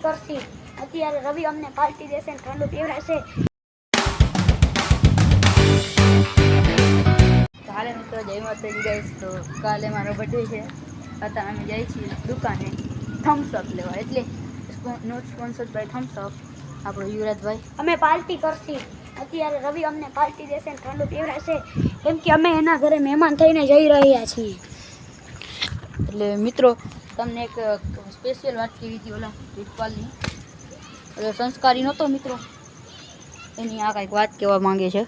કરશી અત્યારે રવિ અમને પાર્ટી દેશે ને ઠંડુ પીવડાશે. કાલે મિત્રો જય માતાજી ગાઈસ. તો કાલે મારો બર્થડે છે. અત્યારે અમે જઈએ છીએ દુકાને થમ્સઅપ લેવા, એટલે નોટ સ્પોન્સર્ડ બાય થમ્સઅપ. આપણો યુવરાજભાઈ અમે પાર્ટી કરશી અત્યારે રવિ અમને પાર્ટી દેશે ને ઠંડુ પીવડાશે, કેમ કે અમે એના ઘરે મહેમાન થઈને જઈ રહ્યા છીએ. એટલે મિત્રો તમને એક સ્પેશિયલ વાત કહેવી હતી ઓલા રીતપાલની. એટલે સંસ્કારી નહોતો મિત્રો, એની આ કંઈક વાત કહેવા માંગે છે.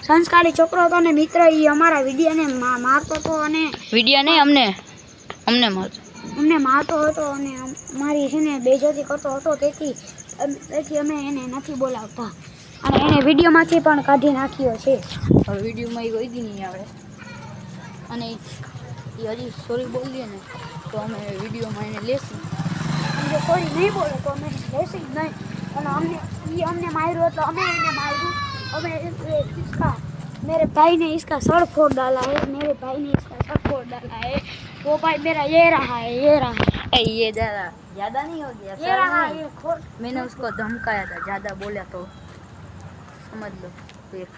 સંસ્કારી છોકરો હતો ને મિત્ર, એ અમારા વિડિયાને મારતો હતો અને વિડિયા નહીં અમને મારતો હતો અને મારી છે ને બેઇજ્જતી કરતો હતો. તેથી અમે એને નથી બોલાવતા અને એને વિડીયોમાંથી પણ કાઢી નાખ્યો છે. હવે વિડીયોમાં એ કોઈ દી નહીં આવે અને એ હજી સોરી બોલી દે ને તો અમે વિડીયોમાં એને લેશું. જો સોરી નહીં બોલે તો અમે લેશું જ નહીં. અને અમને માર્યું એટલે અમે એને માર્યું. मेरे भाई ने इसका सर फोड़ डाला है, मेरे भाई ने इसका सर फोड़ डाला है. वो भाई मेरा ये रहा है, ये ज़्यादा नहीं हो गया, ये रहा ये खोल. मैंने उसको धमकाया था, ज़्यादा बोला तो समझ लो फिर.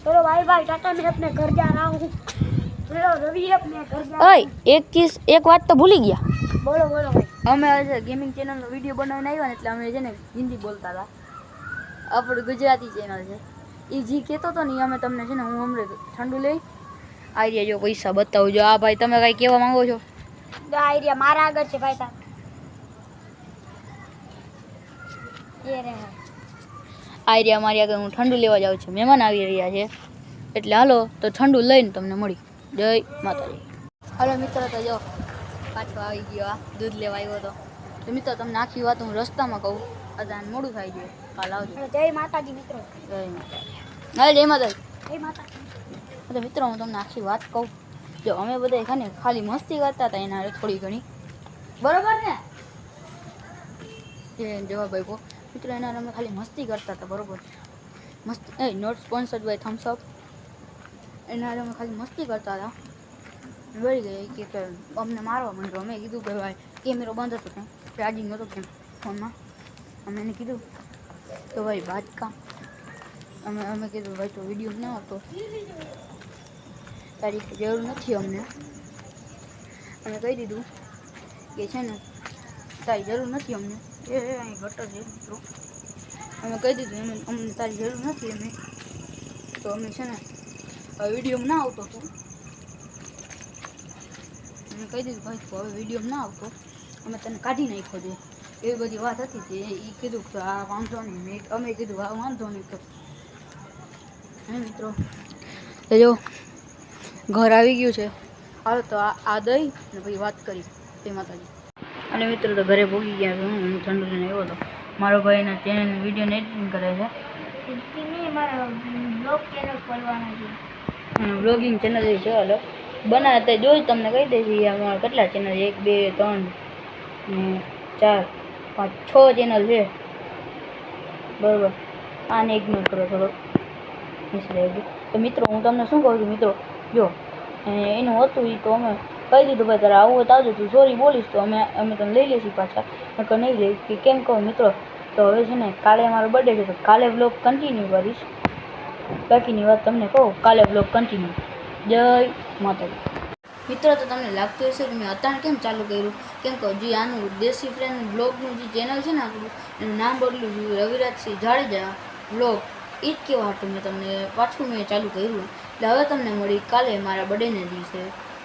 चलो भाई टाटा, मैं अपने घर जा रहा हूँ. चलो रवि अपने घर जा. ओए एक વાત તો ભૂલી ગયા. બોલો ભાઈ. અમે આજે ગેમિંગ ચેનલનો વિડીયો બનાવીને આવ્યા ને એટલે અમે છે ને હિન્દી બોલતા હતા. આપણું ગુજરાતી ચેનલ છે. એ જી કહેતો હતો ને અમે તમને છે ને હું હમણાં ઠંડુ લઈ આઈડિયા જો પૈસા બતાવું જો. આ ભાઈ તમે કાંઈ કહેવા માંગો છો? આઈડિયા મારા આગળ છે ભાઈ સાહેબ. એ રહે આઈડિયા મારી આગળ હું ઠંડુ લેવા જાઉં છું. મહેમાન આવી રહ્યા છે એટલે હાલો તો ઠંડુ લઈને તમને મળી. જય માતાજી. હાલો મિત્રો, તો જો પાછો આવી ગયો. આ દૂધ લેવા આવ્યો હતો. તો મિત્રો તમને આખી વાત હું રસ્તામાં કહું, અત્યારે મોડું થાય છે. કાલ આવજો. જય માતાજી મિત્રો. જય માતાજી. હા જય માતાજી. જય માતાજી. તો મિત્રો હું તમને આખી વાત કહું. જો અમે બધા ખાલી મસ્તી કરતા હતા એના થોડી ઘણી, બરોબર ને? એ જવાબ આપ્યો મિત્રો. એના અમે ખાલી મસ્તી કરતા હતા, બરોબર? મસ્તી નોટ સ્પોન્સર્ડ બાય થમ્સઅપ. એના અમે ખાલી મસ્તી કરતા હતા. વળી ગઈ કે અમને મારવા માંડ્યો. અમે કીધું કે ભાઈ કેમેરો બંધ હતો, કંઈ ચાર્જિંગ નહોતો કેમ ફોનમાં. અમે એને કીધું તો ભાઈ વાત કામ અમે કીધું ભાઈ તો વિડીયો ના હતો, તારી જરૂર નથી અમને. અમે કહી દીધું કે છે ને તારી જરૂર નથી અમને. એ અહીં ગટર છે મિત્રો. અમે કહી દીધું અમને તારી જરૂર નથી. અમે તો અમે છે ને વિડીયોમાં ના આવતો હતો. અમે કહી દીધું ભાઈ તો હવે વિડીયોમાં ના આવતો, અમે તને કાઢી નાખ્યો છે. એવી બધી વાત હતી તે એ કીધું કે આ વાંધો નહીં. અમે કીધું આ વાંધો નહીં. તો હે મિત્રો તો જો ઘર આવી ગયું છે. હાલો તો આ દઈ ને પછી વાત કરી. જય માતાજી. અને મિત્રો તો ઘરે પહોંચી ગયા. હું ઠંડુ લઈને આવ્યો હતો. મારો ભાઈ એના ચેનલ વિડીયોને એડિટિંગ કરે છે. મારા બ્લોગ ચેનલ ખોલવાના છે. બ્લોગિંગ ચેનલ છે. હાલો બનાવે તો જોઈ તમને કહી દઈશ. અમારા કેટલા ચેનલ છે? 1 2 3 ને 4 5 6 ચેનલ છે, બરાબર? આને ઇગ્નોર કરો થોડો. તો મિત્રો હું તમને શું કહું છું મિત્રો, જો એનું હતું એ તો અમે કહી દીધું ભાઈ તારે આવું હોય તો આવજો. તું સોરી બોલીશ તો અમે તમને લઈ લઈશું પાછા, નકર નહીં લઈ. કે કેમ કહું મિત્રો, તો હવે છે ને કાલે મારો બર્થડે છે તો કાલે બ્લોગ કન્ટિન્યુ કરીશ. બાકીની વાત તમને કહું, કાલે બ્લોગ કન્ટિન્યુ. જય માતાજી. મિત્રો તો તમને લાગતું હશે કે મેં અત્યારે કેમ ચાલુ કર્યું, કેમ કહું જે આનું દેશી ફ્રેન્ડ બ્લોગનું જે ચેનલ છે ને આપણું, એનું નામ બદલું છું રવિરાજસિંહ જાડેજા બ્લોગ. એ જ કહેવા હતું મેં તમને પાછું મેં ચાલુ કર્યું. એટલે હવે તમને મળી કાલે મારા બર્થડેના દિવસે.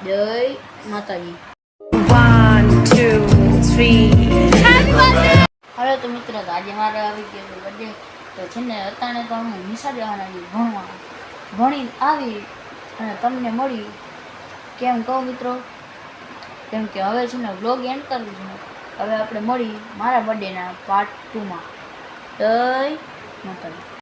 જય માતાજી. 1 2 3 હવે તો મિત્રો તો આજે મારે આવી ગયો બર્થડે. તો છે ને અત્યારે તો હું નિશા જવાના છું ભણવા. ભણી આવી અને તમને મળી. કેમ કહું મિત્રો, કેમ કે હવે છે ને વ્લોગ એન્ડ કરવું છે. હવે આપણે મળી મારા બર્થડેના પાર્ટ 2માં. જય માતાજી.